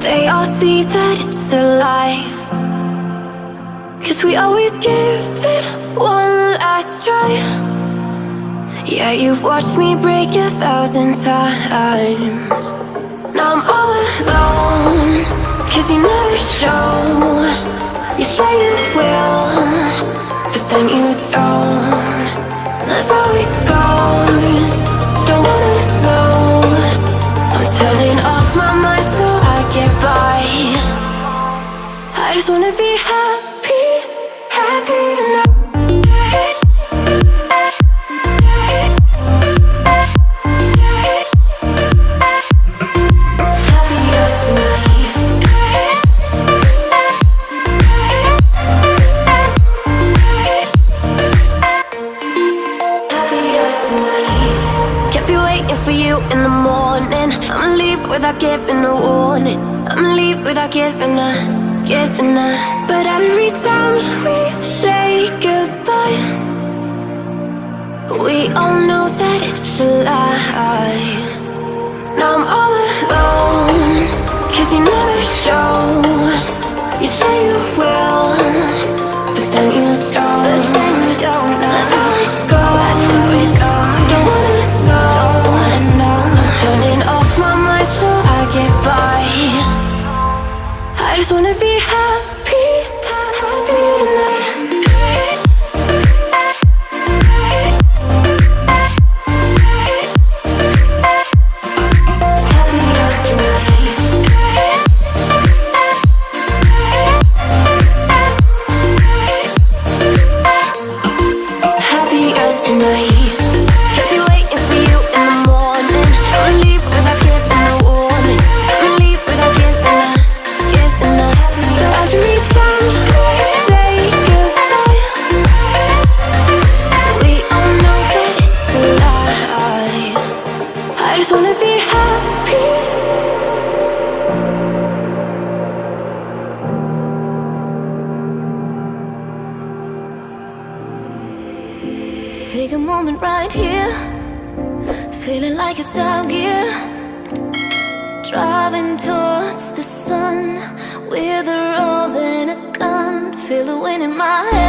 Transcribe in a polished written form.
they all see that it's a lie. 'Cause we always give it one last try. Yeah, you've watched me break 1,000 times. Now I'm all alone, 'cause you never show. You say you will, but then you don't. That's how it goes. Don't wanna know. I'm turning off my mind so I get by. I just wanna be happy, happy tonight. Without giving a warning, I'ma leave without giving a. But every time we say goodbye, we all know that it's a lie. Now I'm all alone, 'cause you never show. You say you will, but then you don't. That's how it goes. Don't wanna know. I'm turning off my mind so I get by. I just wanna be happy, happy tonight. Take a moment right here, feeling like it's out gear. Driving towards the sun with a rose and a gun. Feel the wind in my hair.